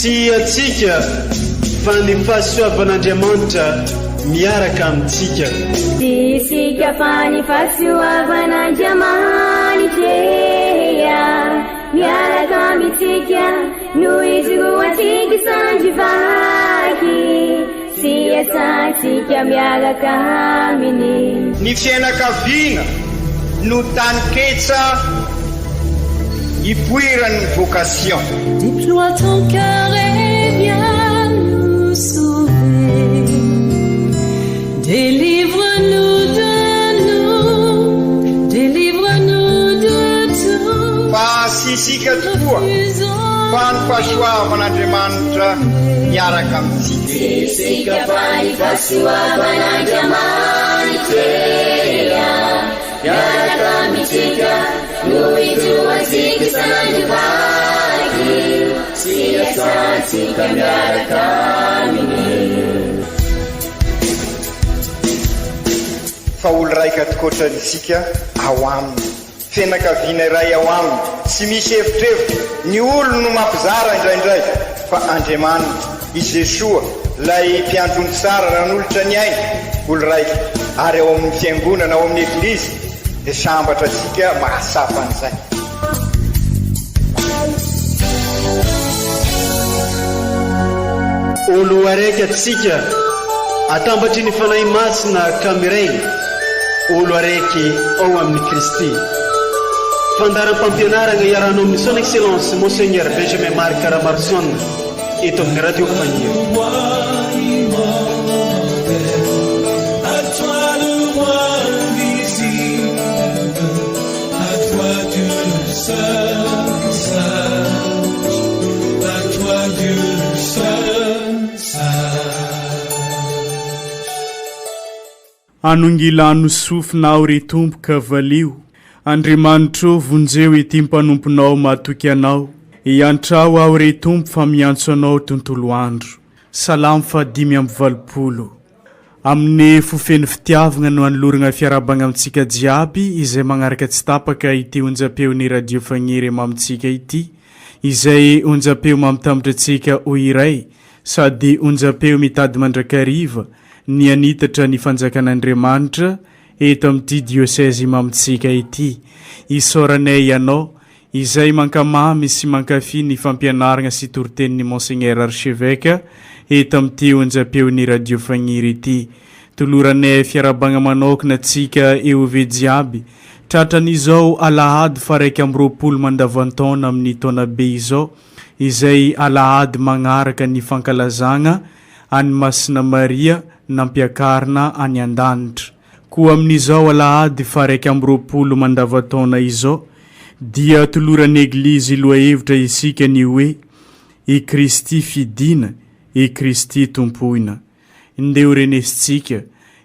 tsy atsika fa ny fahasoavan'Andriamanitra miaraka amintsika. Tsy isika fa ny fahasoavan'Andriamanitra miaraka amintsika noho izy roa tsika sandrivaky. Tsy asantsika miaraka aminy. Ny fianakaviana no taniketsa ipoiran'ny vocation. Déploie ton cœur et viens nous sauver. Délivre-nous de nous, délivre-nous de tout. Fa sisika tokoa fa ny fahasoavan'Andriamanitra miaraka amintsika. Sisika fa ny fahasoavan'Andriamanitra miaraka amintsika noho izy roa tsika sandrivaky. Tsy asantsika miaraka aminy. Fa olo raika atokotran'isika ao aminy, fianakaviana iray ao aminy, tsy misy hevitrevitra. Ny olo no mampizara indraindray, fa Andriamanitra i Jesoa lay mpiandrony tsara nanolotra ny aina olo raika. Ary ao amin'ny fiangonana, ao amin'ny eglizy dia sambatra atsika mahasapa an'izay. Olo araiky atsika atambatry ny fanahy masina Cameroun. Olo araiky ao amin'ny Kristy. Fandaram-pampianarana iarahanao amin'ny son excellence Monseigneur Benjamin Marc Caramarson eto amin'ny radio Fagnier. Anongilano sofinao ry tompoka valio, Andriamanitro vonjeo ity mpanomponao matoky anao, iantrao ao ry tompo fa miantso anao tontolo andro. Salamo fa 5:20. Amin'ny fofeny fitiavagna no anolorana fiarabagna amintsika jiaby izay magnaraka tsy tapaka ity onjam-peon'ny radio Fagniry mamintsika ity, izay onjam-peo mamitambatra antsika ho iray sady onjam-peo mitady mandrakariva ny anitatra ny fanjakan'Andriamanitra eto amin'ity diocèse mamintsika ity. Isoranay ianao izay mankamamy sy mankafy ny fampianarana sy toritenin'ny Monseigneur Archevêque eto amin'ity onjam-peon'ny radio Fagniry ity. Toloranay fiarabagna manokana antsika eo ve jiaby tratran'izao alahady fa 20 mandavan-taona amin'ny taona be izao, izay alahady magnaraka ny fankalazagna any Masina Maria nampiakarina any an-danitra. Koa amin'izao alahady fa 20 mandavan-taona izao dia toloran'ny eglizy loha hevitra isika ny hoe i Kristy fidina, i Kristy tompoina. Ndeo renesitsika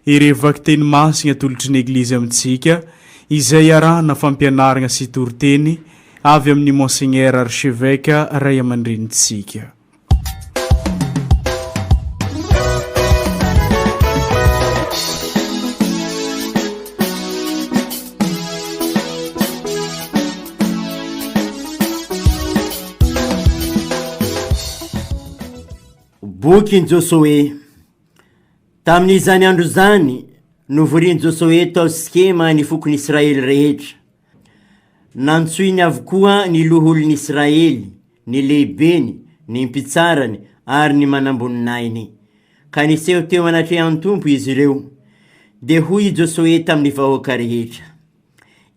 irevaky teny masina tolotry ny eglizy amintsika izay arahana fampianarana sy toriteny avy amin'ny Monseigneur Archevêque ray aman-drenitsika. Bokin Josué. Tamin'izany andro zany novorian Josué tao skema ny fokony Israely rehetra. Nantsoiny avokoa ny loholon'ny Israely, ny lehibeny, ny mpitsarany ary ny manamboninahiny. Ka niseho teo anatrehan'ny tompo izy ireo. De hoy Josué tamin'ny vahoaka rehetra.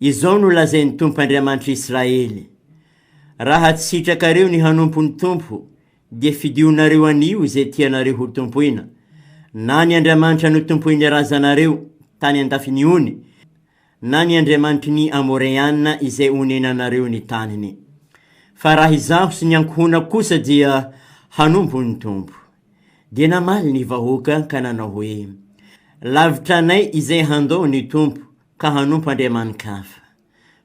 Izao no lazain'ny tompo Andriamanitra Israely. Raha tsy sitrakareo ny hanompon'ny tompo, dia fidionnareo anio izay tianareo ho tompoina. Na ny Andriamanitra no tompoiny razanareo tany andafiny ony, na ny Andriamanitra ny Amoreanina izay onenanareo ny taniny. Fa raha izaho sy ny ankohona kosa dia hanompony tompo. Dia namaly ny vahoaka ka nanao hoe, lavitra anay izay handao ny tompo ka hanompo Andriamanikafa.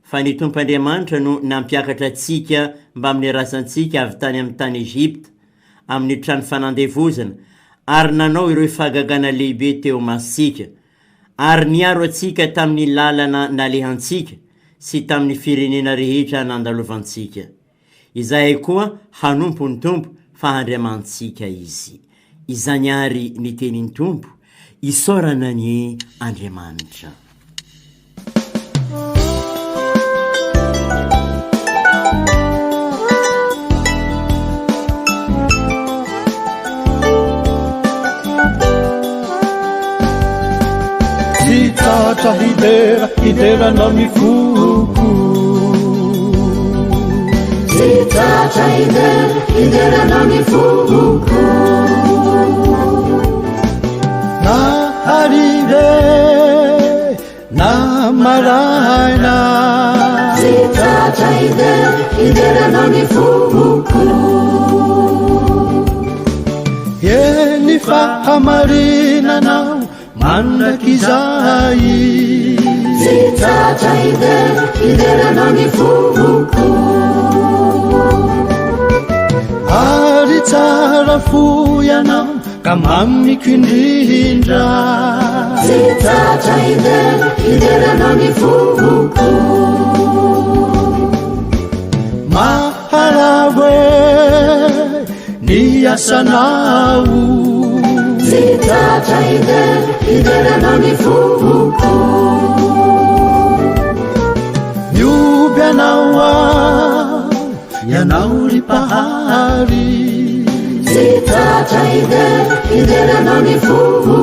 Fa ny tompo Andriamanitra no nampiakatra atsika mba amin'ny razantsika avy tany amin'ny tany Egypte, amin'ny trano fanandevozana, ary nanao ireo fahagagana lehibe teo masika, ary niaro atsika tamin'ny lalana nalehantsika sy tamin'ny firenena rehetra nandalovantsika. Izahay koa hanompo ny tompo fahandriamantsika izy. Izany ary ny tenin'ny tompo isaorana ny Andriamanitra. Tatra hideranao ny foko, tatra hideranao ny foko, na harive na maraina, tatra hideranao ny foko, eny fahamarinanao mandraky zay, tatra hideranao ny foko, ary tsara fo ianao ka mamiko indrindra, tatra hideranao ny foko, maharavo ny asanao, tatra hideranao ny foko, mioby anao ianao ry pahary, tatra hideranao ny foko,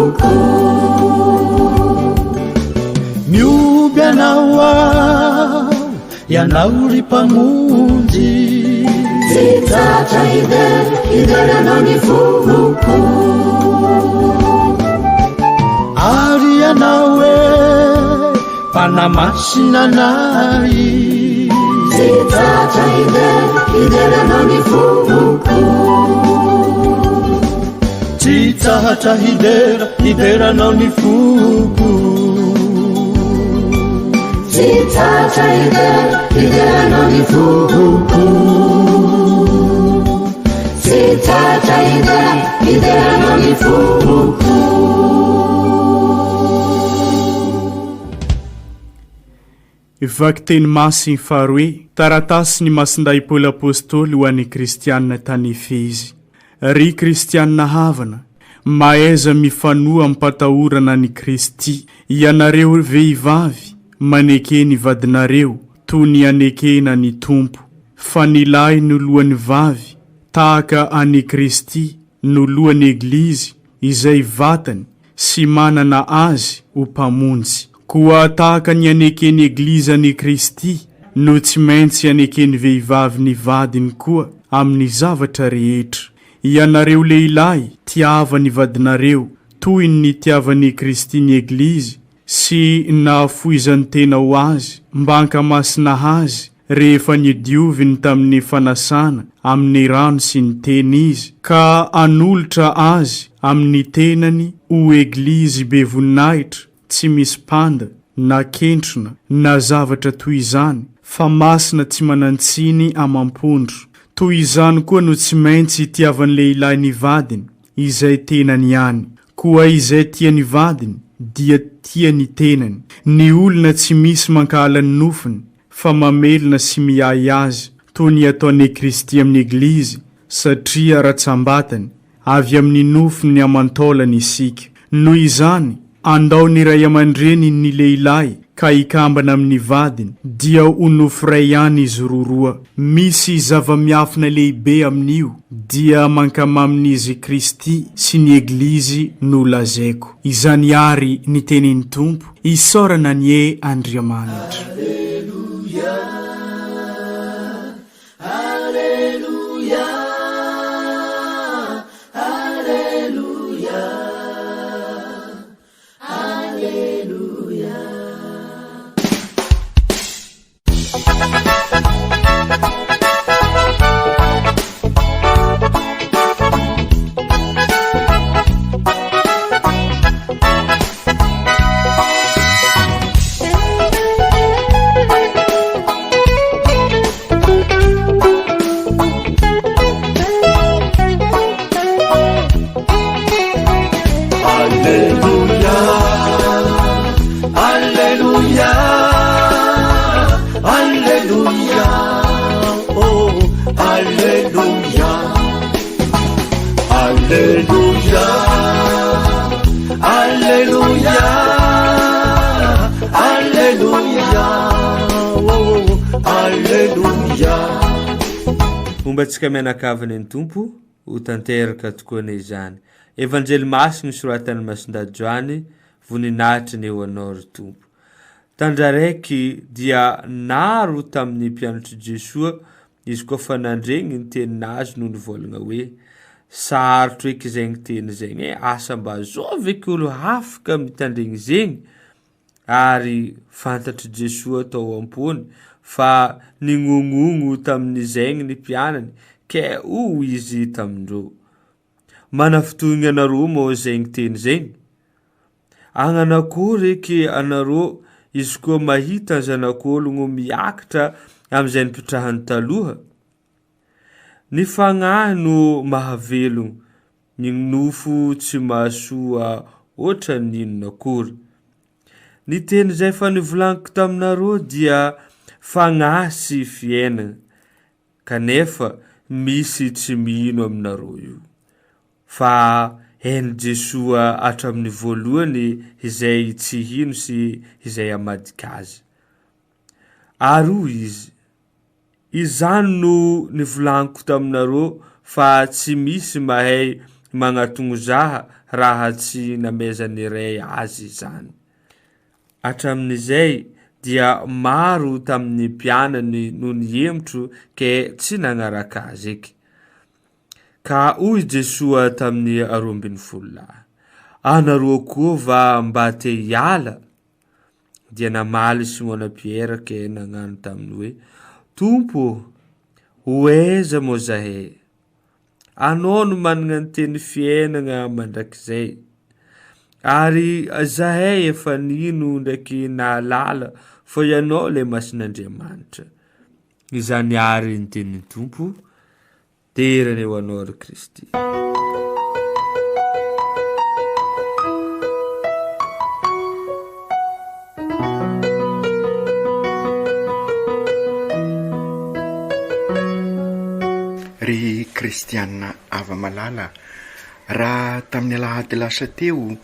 mioby anao ianao ry mpamonjy, tatra hideranao ny foko, ary ianao panamasinanay, tatra hideranao ny foko, tsy tsahatra hideranao ny foko, tsy tsahatra hideranao ny foko, tsy tsahatra hideranao ny foko. Vaky teny masiny faharoe taratasy ny masinday Paoly apôstôly ho an'ny kristianina tany Efezy. Ry kristianina havana, maaiza mifanoa ampatahorana ny Kristy, ianareo vehivavy maneke ny vadinareo toy ny anekena ny tompo, fa nilay no lohan'ny vavy tahaka any Kristy no lohan'ny eglizy izay vatany sy manana azy ho mpamonjy. Koa tahaka ny anekeny egliza ny Kristy no tsy maintsy anekeny vehivavy ny vadiny koa amin'ny zavatra rehetra. Ianareo lehilahy tiava ny vadinareo toy ny tiavan'ny Kristy ny eglizy sy nahafoizany tena ho azy mba hankamasina azy rehefa nidioviny tamin'ny fanasana amin'ny rano sy ny teny izy, ka anolotra azy amin'ny tenany ho eglizy be voninahitra, tsy misy panda na kentrona na zavatra toy izany, fa masina tsy manantsiny amampondro. Toy izany koa no tsy maintsy tiavan'ny lehilahy ny vadiny izay tenany ihany. Koa izay tia ny vadiny dia tia ny tenany. Ny olona tsy misy mankahala ny nofiny fa mamelona sy miay azy, toy ny ataon'ny Kristy amin'ny eglizy, satria ratsambatany avy amin'ny nofiny ny amantaolany isika. Noho izany andao ny ray aman-dreny ny lehilahy ka ikambana amin'ny vadiny, dia ho nofo ray ihany izy roa. Misy zava-miafina lehibe amin'io, dia mankamaminizy Kristy sy ny eglizy no lazaiko. Izany ary ny tenin'ny tompo, isaorana ny e Andriamanitra. Mombantsika mianakavany ny tompo ho tanteraka tokoa izany. Evanjely masiny soratany Masindajoany voninahitry ny eo anao ry tompo. Tandraraiky dia naro tamin'ny mpianatry Jesoa izy koa fa nandregny ny teninazy noho nivolagna hoe sarotro eky zegny teny zegny asa mba azovy eky olo hafaka mitandregny zegny ary fantatry Jesoa tao ampony fa nignonogno tamin'izegny ny mpianany ke izy tamindreo. Manafitohigny anareo moa zegny teny zegny. Agnanakory eky anareo izy koa mahita zanak'ologno miakatra am'izay nipitrahany taloha. Ny fagnahy no mahavelogno, ny nofo tsy mahasoa oatra ninona akory. Ny teny zay fa nivolagniko taminareo dia fagnahy sy fiainana, kanefa misy tsy mino aminareo io. Fa hainy Jesoa hatramin'ny voalohany izay tsy hino sy izay amadika azy. Ary izy, izany no nivolagniko taminareo fa tsy misy mahay magnatogno zaha raha tsy namezany iray azy izany. Hatramin'izay dia maro tamin'ny mpianany no niemotro ke tsy nagnaraka azy eky. Ka hoy Jesoa tamin'ny 12 anareo koa va mba te hiala? Dia namaly Simona Pierre ke nagnano taminy hoe Tompo, hoeza moa zahay. Anao no manana ny teny fiainana mandrakizay. Ary zahay efa nino ndraiky nahalala fa ianao le masin'Andriamanitra. Izany ary ny tenin'ny Tompo. Terany eo anao ry Kristy. Ry kristianina ava-malala, raha tamin'ny alahady lasa teo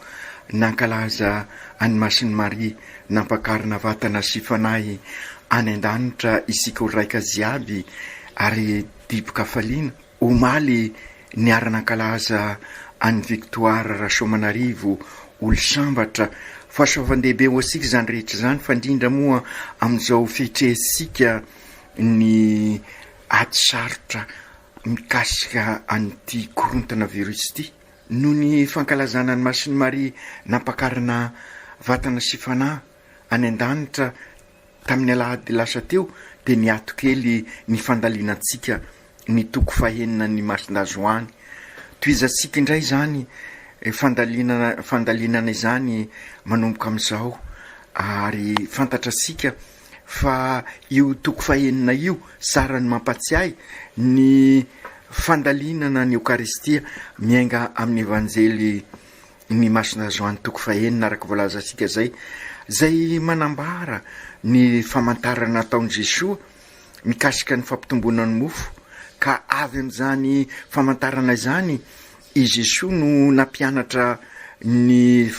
nankalaza any Masin'i Maria nampakarina vatana sy fanahy any an-danitra isika olraika ziaby ary diboka faliana omaly niara-nankalaza any Victoire Rasomanarivo olo sambatra fahasoavan-dehibe ho asika zany rehetra zany fa indrindra moa amin'izao fitrehesika ny ady sarotra mikasika an'ity korontana virus ity. Noho ny fankalazana ny Masin'i Maria nampakarina vatana sy fanahy any an-danitra tamin'ny alahady lasa teo dia niato kely ny fandalinantsika ny toko fahenina ny Masindajoany. Toizantsika indray zany fandalinana izany manomboka amin'izao ary fantatrasika fa io toko fahenina io sarany mampatsiahy ny fandalinana ny Eukaristia miainga amin'ny evanjely ny Masindajoany toko fahenina araka voalazantsika zay manambara ny famantarana nataon'i Jesoa mikasika ny fampitomboana ny mofo. Ka avy amin'izany famantarana izany i Jesoa no nampianatra ny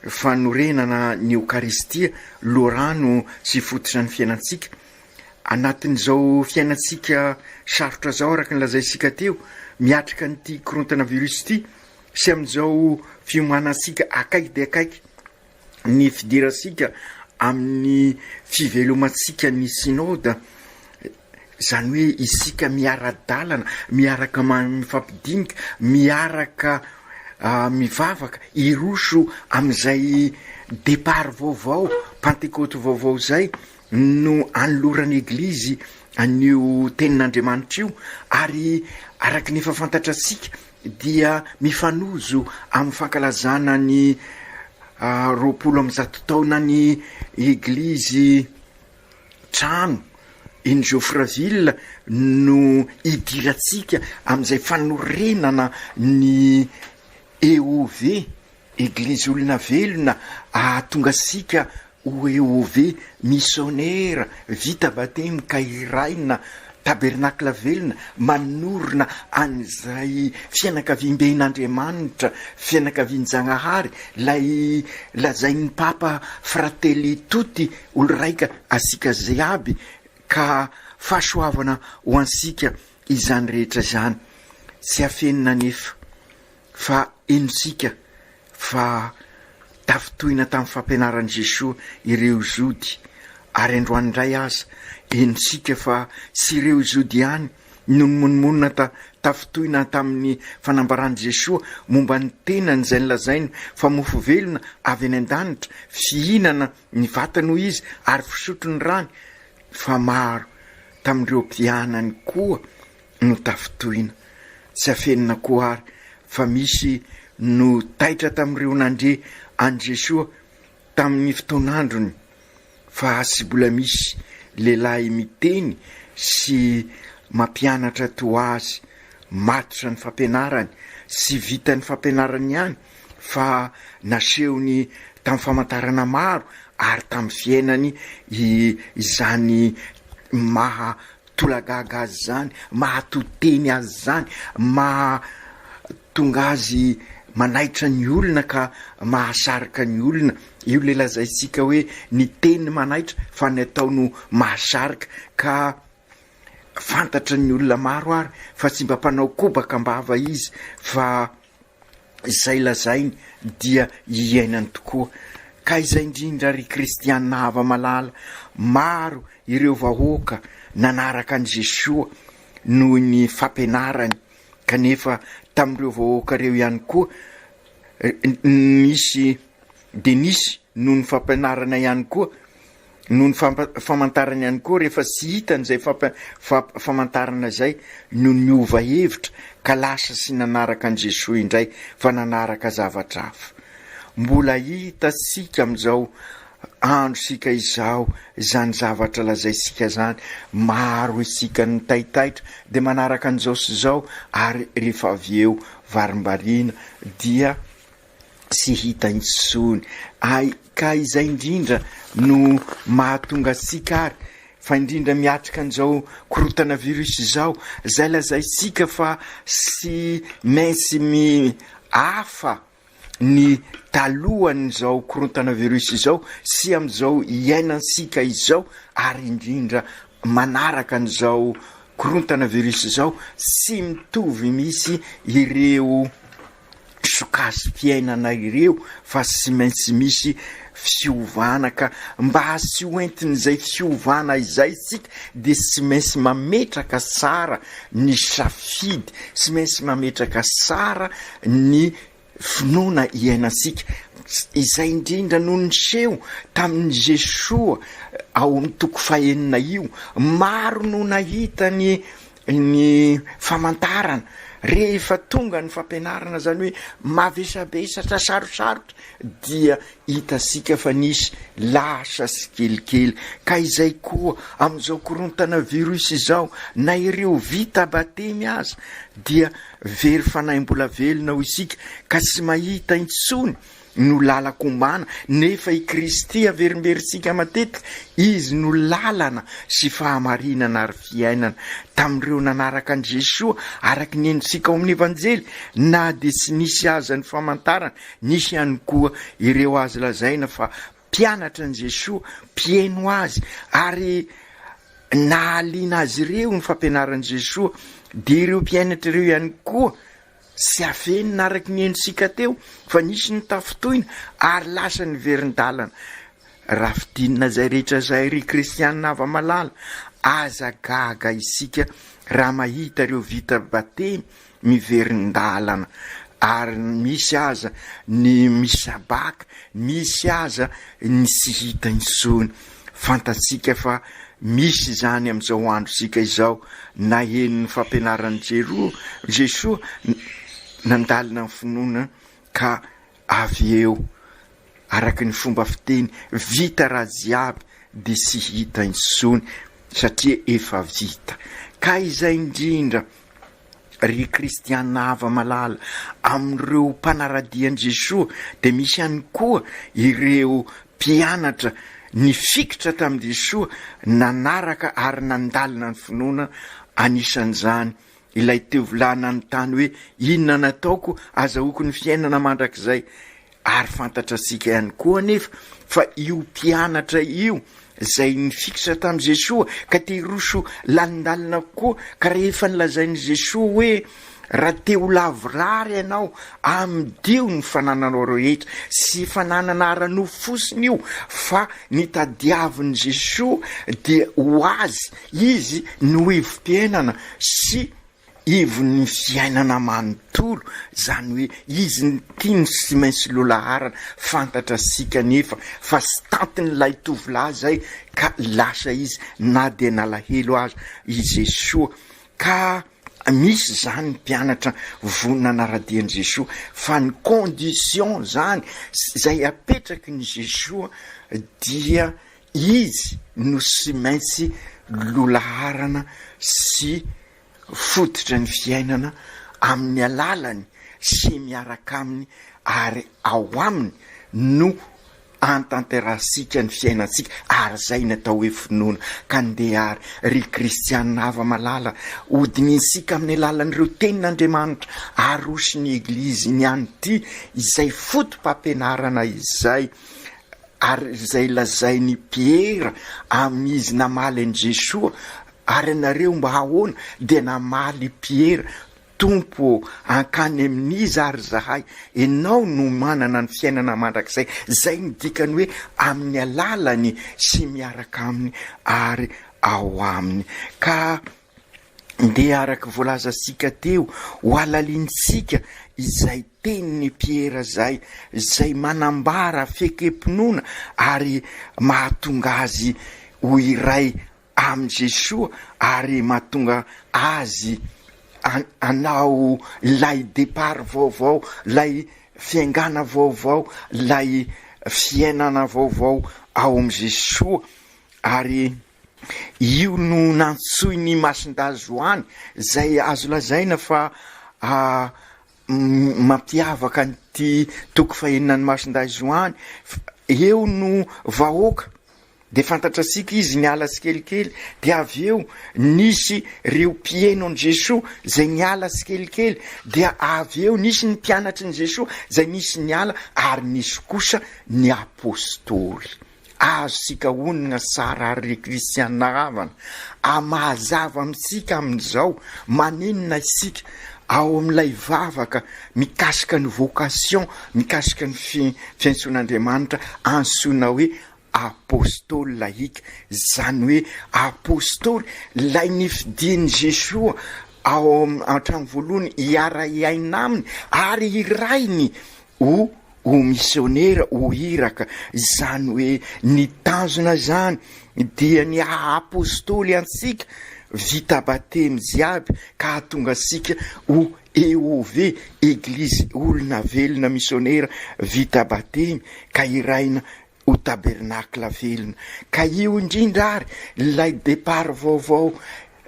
fanorenana ny Eukaristia, lorano sy fototra ny fiainantsika. Anatin'izao fiainantsika sarotra zao araka ny lazaisika teo miatrika nyity korontana virus ity sy amin'izao fiomanantsika akaiky dia akaiky ny fidiransika amin'ny fivelomantsika ny synode, zany hoe isika miara-dalana, miaraka mifampidinika, miaraka mivavaka iroso amin'izay départ vaovao, pentecote vaovao zay no anolorany eglizy an'io tenin'Andriamanitra io. Ary araka ny fahafantatratsika dia mifanozo amin'ny fankalazana ny 20 taona ny eglizy trano iny Geoffreville no idirantsika amin'izay fanorenana ny EOV, eglizy olona velona, ahatongasika ho EOV missionnaire vita batemy kairaina tabernacle velona manorina an'izay fianakaviam-ben'Andriamanitra, fianakavian-Janahary, lay lazain'ny Papa Fratelli tutti olo raika asika zay aby. Ka fahasoavana ho ansika izany rehetra zany. Tsy afenina nefa fa enosika fa tafitohina tamin'ny fampianaran'i Jesosy ireo zody, ary androany indray aza enosika fa sy ireo zody ihany no monmonina tafitohina tamin'ny fanambarany Jesosy momba ny tenany izay nilazainy fa mofo velona avy any an-danitra, fihinana ny vatany hoy izy ary fisotro ny rany. Fa maro tamin'ireo mpianany koa no tafitohina. Tsy afenina koa ary fa misy no taitra tamin'ireo nandre an Jesosy tamin'ny fotoan'androny, fa sy mbola misy lehilahy miteny sy mampianatra toa azy, matotra ny fampianarany sy vita ny fampianarany ihany, fa nasehony tamin'ny famantarana maro ary tamin'ny fiainany izany mahatolagaga azy zany, mahatoteny azy zany, mahatonga azy manaitra ny olona ka mahasarika ny olona. Io le lazaitsika hoe ny teny manaitra fa ny atao no mahasarika, ka fantatra ny olona maro ary fa tsy mba mpanao kobaka mbava izy, fa izay lazainy dia iainany tokoa. Ka izay indrindra ry kristianina hava malala, maro ireo vahoaka nanaraka an Jesosy noho ny fampianarany, kanefa tamin'ireo vahoaka reo ihany koa misy Denisy noho ny fampianarana ihany koa, noho ny famantarana ihany koa, rehefa sy hitan'izay famantarana zay no miova hevitra ka lasa sy nanaraka an Jesosy indray fa nanaraka zavatra hafa. Mbola hita sika amin'izao andro sika izao zany zavatra lazaisika zany, maro isika ny taitaitra de manaraka an'izao sy zao, ary rehefa avy eo varimbarina dia sy hita intsony. Ka izay indrindra no mahatonga sika ary fa indrindra miatrika an'izao korotana virus izao, zay lazaisika fa sy maintsy hafa ny talohan'izao korotana virus izao sy amin'izao iainansika izao, ary indrindra manaraka an'izao korotana virus izao sy mitovy misy ireo sokazy fiainana ireo, fa sy maintsy misy fiovana. Ka mba sy hoentin'izay fiovana izay sika de sy maintsy mametraka sara ny safidy, sy maintsy mametraka sara ny finoana iainasika. Izay indrindra no niseho tamin'ny Jesosy ao amin'ny toko fahenina io, maro no nahita ny famantarana rehefa tonga ny fampianarana, zany hoe mavesabesatra sarosarotra, dia hitasika fa nisy lasa sy kelikely. Ka izay koa amin'izao korontana virus izao, na ireo vita batemy aza dia very fanahy mbola velona ho isika, ka sy mahita intsony no lalako ombana, nefa i Kristy averimberisika matetika, izy no lalana sy fahamarinana ary fiainana. Tamin'ireo nanaraka an Jesosy araky ny endritsika ao amin'ny evanjely, na de sy nisy aza ny famantarana, nisy ihany koa ireo azy lazaina fa mpianatra an Jesosy, mpieno azy, ary nahaliana azy ireo ny fampianaran Jesosy. De ireo mpianatra ireo ihany koa sy afenina araky ny endritsika teo, fa nisy ny tafitohina ary lasa ny verin-dalana. Raha fidinina zay rehetra zay ry kristianina hava malala, aza gaga isika raha mahita ireo vita batemy miverin-dalana, ary misy aza ny misabaka, misy aza ny sy hita intsony. Fantatsika fa misy zany amin'izao andro sika izao, na hen'ny fampianaran'ny Jesosy nandalina ny finoana, ka avy eo araky ny fomba fiteny vita raha jiaby de sy hita intsony, satria efa vita. Ka izay indrindra ry kristianina hava malala, amin'ireo mpanaradian Jesosy de misy ihany koa ireo mpianatra ny fikitra tamin'i Jesosy, nanaraka ary nandalina ny finoana. Anisan'izany ilay teo volana ny tany hoe inona nataoko azahoako ny fiainana mandrakizay. Ary fantatra sika ihany koa nefa fa io mpianatra io zay nifikitra tamin'i Jesoa ka te hiroso lanindalina koa ka rehefa nilazain'i Jesoa hoe raha te ho lavorary ianao amidio ny fanananao rehetra sy fananana ara-nofo fosiny io fa nitadiavin'i Jesoa dia ho azy izy no ivim-piainana sy ivony fiainana manontolo, zany hoe izy ny tiany sy maintsy lolaharana fantatra sika nefa fa sy tantin'ilay tovolahy zay ka lasa izy na de nalahelo azy i Jesoa. Ka misy zany mpianatra vonina naradian'i Jesoa fa ny condition zany zay apetraky ny Jesoa dia izy no sy maintsy lolaharana sy fototra ny fiainana amin'ny alalany sy miaraka aminy ary ao aminy no antanterasika ny fiainatsika ary zay natao hoe finoana ka ndeha ary ry kristianina ava malala hodinintsika amin'ny alalan'ireo tenin'Andriamanitra arosiny eglizy ny any ty izay fotom-pampianarana izay ary izay lazainy Piera amin'izy namaly an'i Jesoa ary nareo mba ahoana dia namaly Piera tompo ankany amin'izy ary zahay ianao no manana ny fiainana mandrakizay zay ny dikany hoe amin'ny alalany sy miaraka aminy ary ao aminy. Ka ndeha araka voalaza sika teo ho alalintsika izay teniny Piera zay manambara fekempinoana ary mahatonga azy ho iray amin'ny Jesoa ary mahatonga azy anao lay départ vaovao, lay fiaingana vaovao, lay fiainana vaovao ao amin'ny Jesoa. Ary io no nantsoiny masin-dazoany zay azo lazaina fa mampiavaka nyty toko fahenina ny masin-dazoany eo no vahoaka de fantatrasika izy niala tsikelikely de avy eo nisy reo mpieno an' Jesoa zay niala tsikelikely dia avy eo nisy ny mpianatry ny Jesoa zay nisy niala ary nisy kosa ny apôstôly. Azo sika onina sara ary kristianina havana amahazava amintsika amin'izao maninona isika ao amin'ilay vavaka mikasika ny vocation, mikasika ny fiantsoan'Andriamanitra antsoina hoe apôstôly laika, zany hoe apôstôly lay nifidian'i Jesoa ao an-trano voalohany hiara-iaina aminy ary irainy ho misionera ho iraka, zany hoe nitanjona zany dia ny apôstôly antsika vita batemy jiaby ka hatonga sika ho EOV eglizy olona velona misionera vita batemy ka iraina ho tabernakla velona. Ka io indrindra ary lay départ vaovao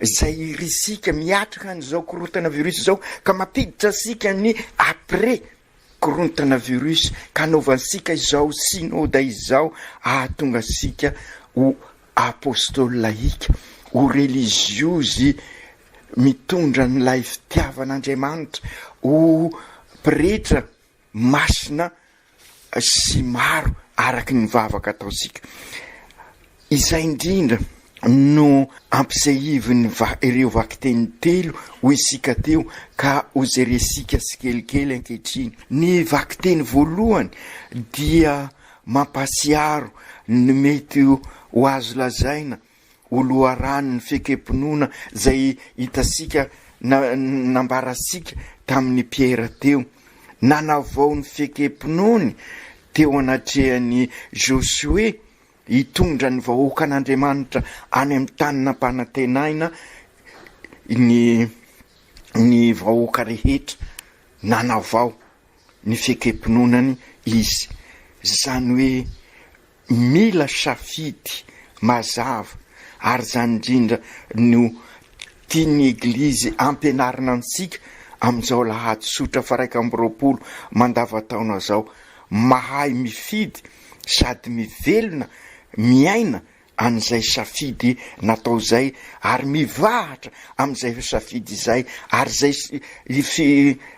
zay irisika miatrika an'izao korontana virus zao ka mampiditra sika ny après korontana virus ka novansika izao synôda izao ahatonga sika ho apôstôly laika, ho religiozy mitondra n'ilay fitiavan'Andriamanitra, ho pretra masina sy maro araky ny vavaka ataosika. Izay indrindra no ampisehiviny ireo vakiteny telo ho isika teo ka ozeresika tsikelikely ankehitriny. Ny vakiteny voalohany dia mampasiaro ny mety ho azo lazaina ho loharan'ny fekempinoana zay hitasika nambarasika tamin'ny Piera teo. Nanavao ny fekempinoany teo anatrehany Josué hitondra ny vahoaka an'Andriamanitra any amin'ny tanina mpanantenaina ny vahoaka rehetra nanavao ny fekempinoanany izy, zany hoe mila safidy mazava ary zany indrindra no tiany eglizy ampianarina antsika amin'izao lahady sotra faraika amby roapolo mandavataona zao, mahay mifidy sady mivelona miaina an'izay safidy natao zay ary mivahatra amin'izay safidy zay ary zay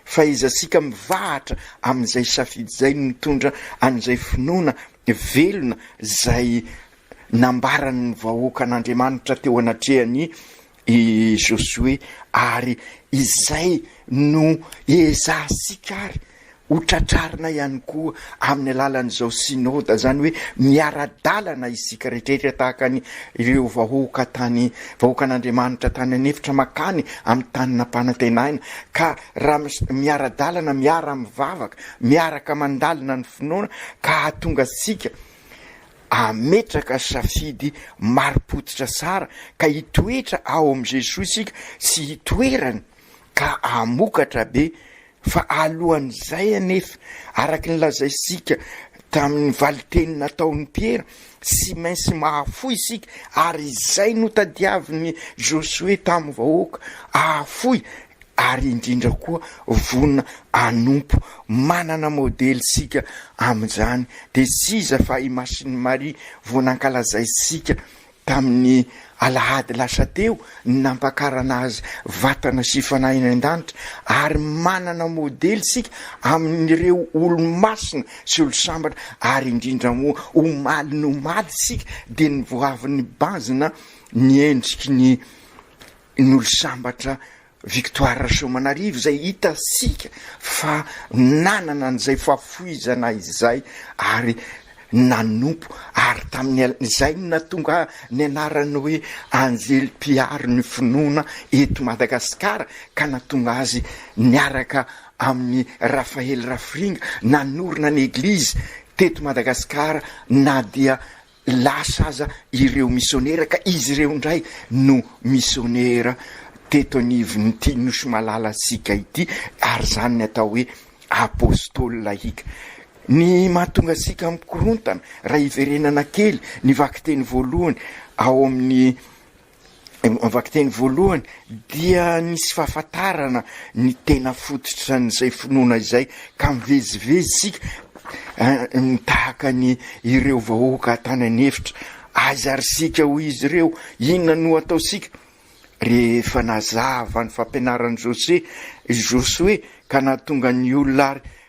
fahaizasika mivahatra amin'izay safidy zay mitondra an'izay finoana velona zay nambarany ny vahoaka an'Andriamanitra teo anatrehany i Josue, ary izay no ezahsika ary ho tratrarina ihany koa amin'ny alalan'izao synôda, zany hoe miara-dalana isika rehetrarehetra tahaka ny ireo vahoaka an'Andriamanitra tany anefitra makany amin'ny tanina mpanantenaina, ka raha miara-dalana, miara-mivavaka, miaraka mandalina ny finoana, ka hahatonga sika ametraka safidy marim-potitra tsara, ka hitoetra ao am' Jesosy sika sy hitoerany ka amokatra be. Fa alohan'izay anefa, araky ny lazaisika tamin'ny valiteny nataon'ny Piera, sy mainsy mahafoy isika, ary izay no tadiavin'ny Josue tamin'ny vahoaka, ahafoy, ary indrindra koa vonina anompo, manana modely sika amin'izany. De siza fa i Masiny Maria voanankalaza isika tamin'ny alahady lasa teo, nampakarana azy vatana sy fanahy an-danitra, ary manana modely sika amin'ireo olo-masina sy olo-sambatra, ary indrindra moa omaly nomaly sika de ny voavin'ny banjina ny endriky ny olo-sambatra Victoire Somanarivo, zay hita sika fa nanana an'izay fahafoizana izay ary nanompo, ary tamin'izay natonga ny anarany hoe Anjely Mpiary ny finoana eto Madagasikara, ka natonga azy niaraka amin'ny Rafael Rafiringa nanorina ny eglizy teto Madagasikara, na dia lasa aza ireo misionera, ka izy ireo ndray no misionera teto anivon'ny ty nosy malala sika ity, ary zany ny atao hoe apôstôly laika. Ny mahatonga sika mikorontana raha iverenana kely ny vakiteny voalohany ao amin'ny vakiteny voalohany, dia nisy fahafantarana ny tena fototra n'izay finoana izay, ka mivezivezy sika tahaka ny ireo vahoaka tany anefitra. Aza ary sika ho izy ireo, inona no atao sika? Rehefa nazava ny fampianaran'ny Josue, ka nahatonga ny olona ary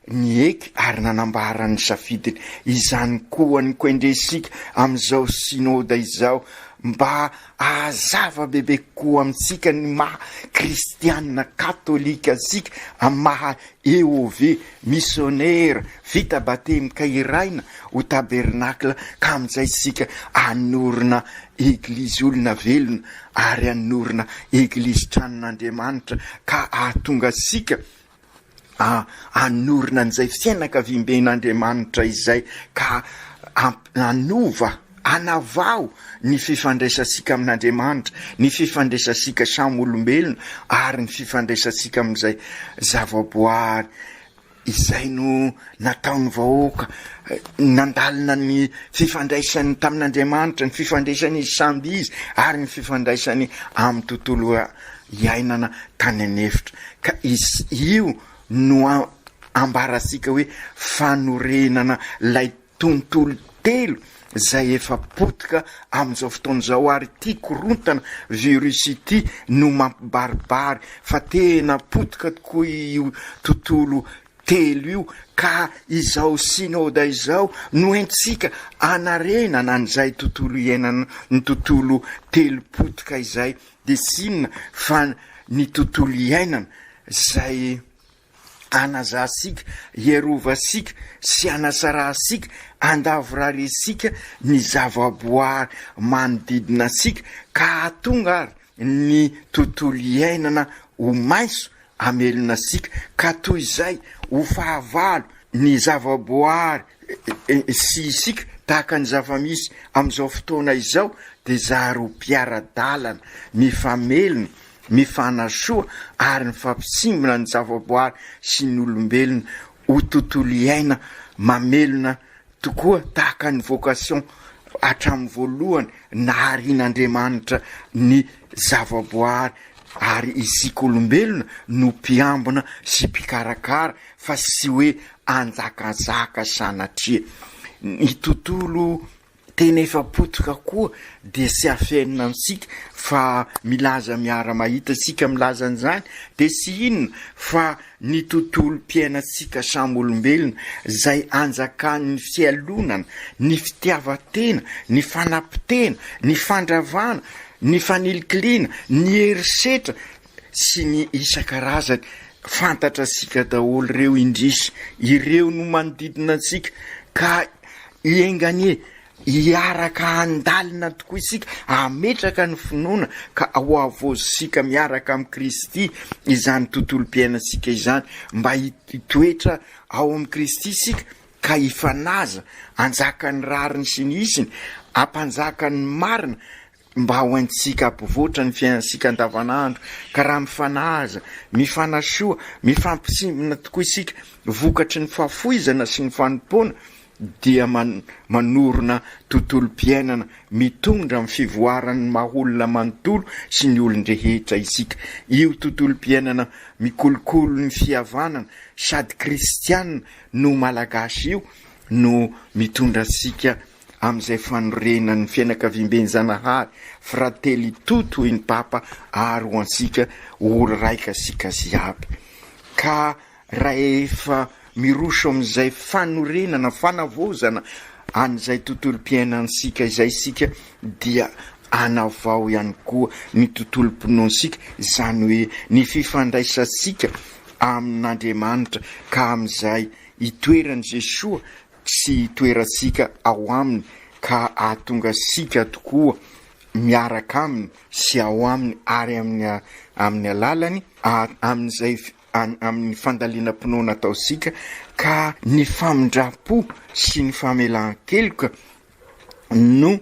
ny eky ary nanambara ny safidiny, izany koa ny koendresika amin'izao synôda izao, mba ahazava bebe koa amintsika ny maha kristianina katolika sika, amin'ny maha EOV missionnaire vita batemy ka iraina ho tabernakla, ka amin'izay sika anorina eglizy olona velona ary anorina eglizy tranon'Andriamanitra, ka ahatonga sika anorina an'izay fiainakavimben'Andriamanitra izay, ka anova anavao ny fifandraisasika amin'Andriamanitra, ny fifandraisasika samy olombelona, ary ny fifandraisasika amin'izay zavaboary. Izay no nataon'ny vahoaka, nandalina ny fifandraisany tamin'Andriamanitra, ny fifandraisany samby izy, ary ny fifandraisany amin'ny tontolo iainana tany anefitra. Ka io no ambarasika hoe fanorenana lay tontolo telo zay efa potika amin'izao fotoan'izao, ary ty korontana virus ity no mampibaribary, fa tena potika tokoa io tontolo telo io, ka izao synôda izao no entsika anarenana an'izay tontolo iainana, ny tontolo telo potika izay, de sinona fa ny tontolo iainana zay anazasika, hierovasika sy anasarasika, andaviraresika ny zavaboary manodidina sika, ka hatonga ary ny tontolo iainana ho maiso amelona sika, ka toy izay ho fahavalo ny zavaboary sy sika tahaka ny zavamisy amin'izao fotoana izao, de zary ho mpiara-dalana, mifamelona, mifanasoa, ary ny fampisimbona ny zavaboary sy ny olombelona ho tontolo iaina mamelona tokoa, tahaka ny vocation hatramin'ny voalohany naharian'Andriamanitra ny zavaboary, ary isika olombelona no mpiambina sy mpikarakara, fa sy hoe anjakazaka sanatria. Ny tontolo tena efa potoka koa dia sy afenina amintsika fa milaza miara mahita sika milaza an'izany dia sy inona fa ny tontolo mpiainantsika samy olombelona izay anjakan'ny fialonana, ny fitiavatena, ny fanampitena, ny fandravana, ny fanilikiliana, ny herisetra sy ny isan-karazany. Fantatra sika daholo ireo indrisy, ireo no manodidina antsika ka ienganie hiaraka andalina tokoa isika, ametraka ny finoana ka ao avozosika miaraka amin'ny Kristy izany tontolo mpiainantsika izany, mba hitoetra ao amin'ny Kristy isika ka hifanaza anjakany rariny sy ny isiny, ampanjakany marina mba ho antsika ampivoatra ny fiainantsika andavanandro. Ka raha mifanaza, mifanasoa, mifampisimbina tokoa isika vokatry ny fahafoizana sy ny fanompoana dia manorona tontolo mpiainana mitondra amin'ny fivoaran'ny maha-olona manontolo sy ny olon-drehetra isika. Io tontolo mpiainana mikolokolo ny fihavanana sady kristianina no malagasy io no mitondra sika amin'izay fanorenany fianakaviam-benjanahary frately toto ny papa ary ho antsika olo raika sika ziaby. Ka raha efa miroso amin'izay fanorenana fanavozana an'izay tontolo mpiainansika izay sika dia anavao ihany koa ny tontolo mpinoansika, izany hoe ny fifandraisansika amin'Andriamanitra ka amin'izay itoerany Jesoa sy itoeransika ao aminy ka ahatonga sika tokoa miaraka aminy sy ao aminy ary amin'ny alalany amin'izay amin'ny fandaliana mpinoana ataosika ka ny famindrapo sy ny famelan-keloka no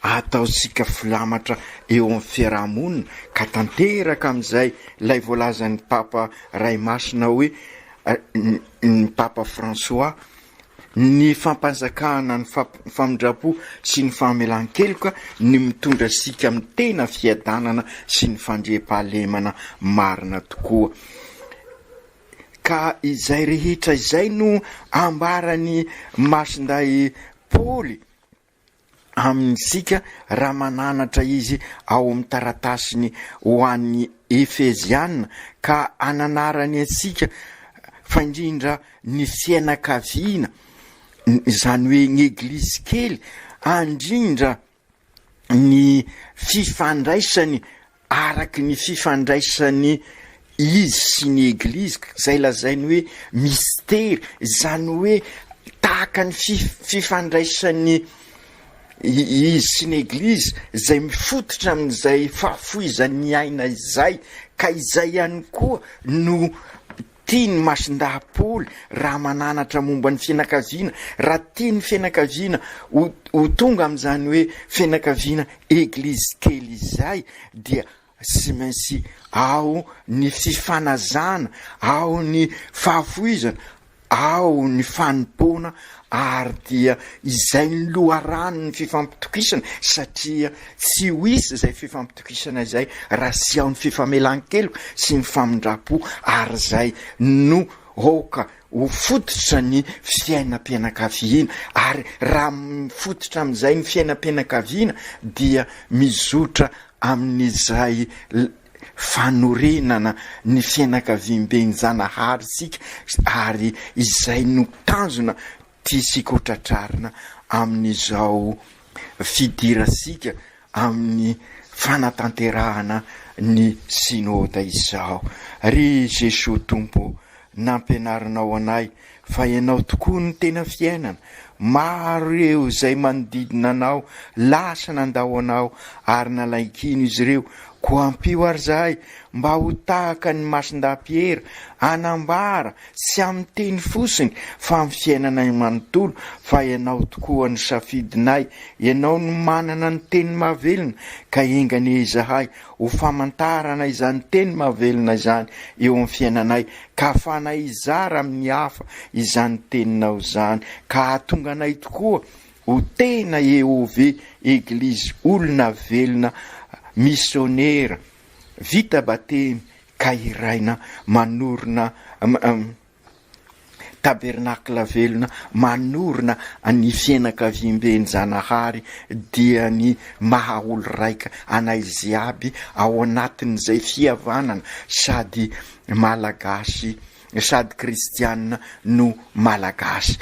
ataosika filamatra eo amin'ny fiarahamonina ka tanteraka amin'izay ilay voalazan'ny papa Ray Masina hoe ny papa François, ny fampanjakana ny famindrapo sy ny famelan-keloka ny mitondra sika amin'ny tena fiadanana sy ny fandriam-pahalemana marina tokoa. Ka izay rehetra izay no ambarany masinday Paoly amin'sika raha mananatra izy ao amin'ny taratasiny ho an'ny Efeziana ka ananarany antsika fa indrindra ny fianakaviana, izany hoe ny eglizy kely, andrindra ny fifandraisany araky ny fifandraisany izy sy ny eglizy, izay lazainy hoe mistery, izany hoe tahaka ny fifandraisany izy sy ny eglizy izay mifototra amin'izay fahafoizany aina izay, ka izay ihany koa no tiany masindahy Paoly raha mananatra momba ny fianakaviana, raha tiany fianakaviana ho tonga amin'izany hoe fianakaviana eglizy kely izay dia sy mainsy ao ny fifanazana, ao ny fahafoizana, ao ny fanompona ary dia izay ny loharano ny fifampitokisana, satria tsy ho isy izay fifampitokisana izay raha sy ao ny fifamelan-kelo sy ny famindrapo ary izay no hoka ho fototra ny fiainam-pianakaviana. Ary raha mifototra amin'izay ny fiainam-pianakaviana dia mizotra amin'izay fanorenana ny fianakaviam-benjanahary sika ary izay no tanjona tiasika hotratrarina amin'izao fidirasika amin'ny fanatanterahana ny synôda izao. Ry Jesosy Tompo, nampianarinao anay fa ianao tokoa ny tena fiainana, maro ireo izay manodidina anao lasa nandao anao ary nalaikino izy ireo, koa ampio ary zahay mba ho tahaka ny masindahy-Piera, anambara sy amin'ny teny fosiny fa amin'ny fiainana manontolo fa ianao tokoa ny safidinay, ianao no manana ny teny mahavelona ka engane zahay ho famantarana izany teny mahavelona izany eo amin'ny fiainanay ka afanay izara amin'ny hafa izany teninao izany, ka ahatonga anay tokoa ho tena Ehove eglizy olona velona missionnaire vita batemy ka iraina manorona tabernakla velona manorona ny fianakavimbeny Zanahary dia ny maha olo raika anay ziaby ao anatin'izay fihavanana sady malagasy sady kristianina no malagasy.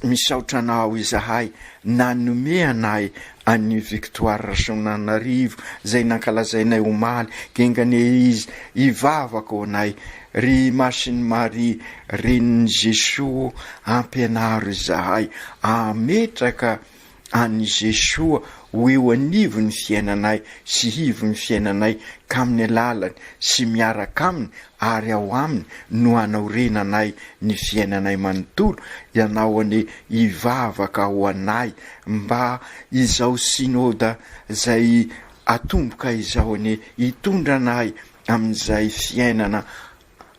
Misaotra anao izahay nanome anay any Victoire Rasoananarivo zay nankalazainay omaly kengane izy ivavako anay ry Masiny Maria reniny Jesoa ampianaro izahay ametraka any Jesoa ho eo anivo ny fiainanay sy hivo ny fiainanay kaminy lalany sy miaraka aminy ary ao aminy no anaorenanay ny fiainanay manontolo ianao ane ivavaka ho anay mba izao sinoda zay atomboka izao ane hitondra anay amin'izay fiainana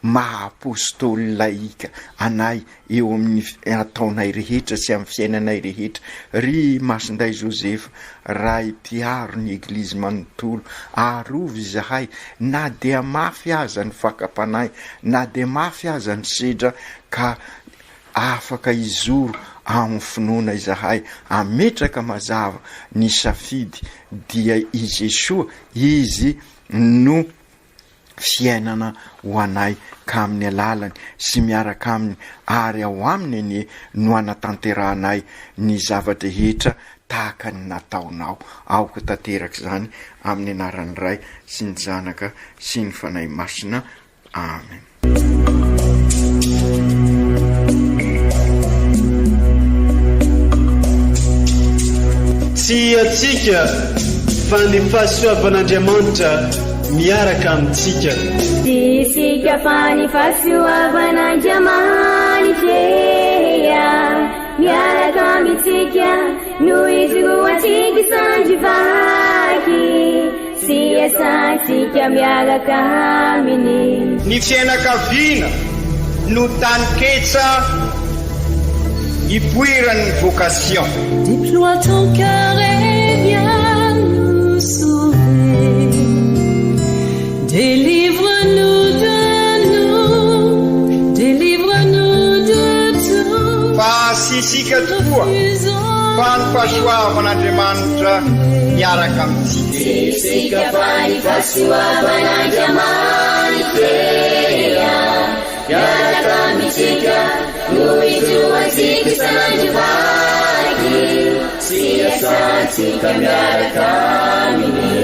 maha-apôstôly laika anay eo amin'ny ataonay rehetra sy amin'ny fiainanay rehetra. Ry Masinday Josefa ray mpiaro ny eglizy manontolo arovy izahay na dia mafy aza ny fakapanay na dia mafy aza ny sedra ka afaka izoro amin'ny finoana izahay ametraka mazava ny safidy dia i Jesoa izy no fiainana ho anay ka amin'ny alalany sy miaraka aminy ary ao aminy ny no anatanteranay ny zavatra rehetra tahaka ny nataonao. Aoka tanteraka zany amin'ny anaran'ny Ray sy ny Zanaka sy ny Fanahy Masina. Amen. Tsy atsika fa ny fahasoavan'Andriamanitra miaraka amintsika. Tsika fa ny fahasoavan'Andriamanitra miaraka amintsika noho izy roa tsika sandrivaky sy asantsika miaraka aminy. Ny fianakaviana no taniketsa ipoiran'ny vocation. Déploie ton cœur et viens nous sauver. Délivre-nous de nous, délivre-nous de tout. Fa sisika tokoa fa ny fahasoavan'Andriamanitra miaraka amintsika. Sisika fa ny fahasoavan'Andriamanitra miaraka amintsika noho izy roa tsika sandrivaky sy asantsika miaraka aminy.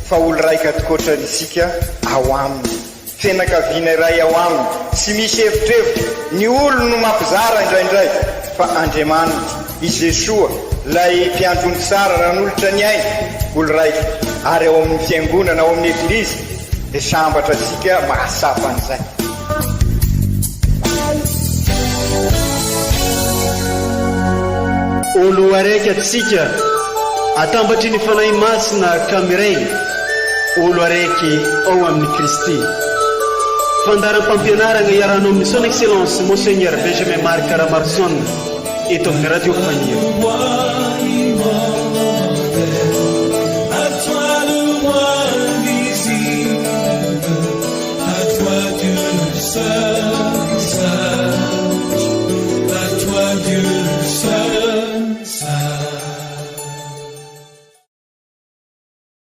Fa olo raika tokoatranisika ao aminy fianakaviana iray ao aminy sy misy hevitrevitra ny olo no mampizara indraindray fa Andriamanitra i Jesoa lay mpiandrony tsara raha n'olotra ny aina olo raika ary ao amin'ny fiangonana ao amin'ny eglizy dia sambatra tsika mahasapa an'izay. Olo araiky atsika atambatry ny fanahy masina Kamiray olo araiky ao amin'ny Kristy. Fandaram-pampianarana iaranao amin'ny son excellence Monseigneur Benjamin Marc Caramarson eto amin'ny radio Fania.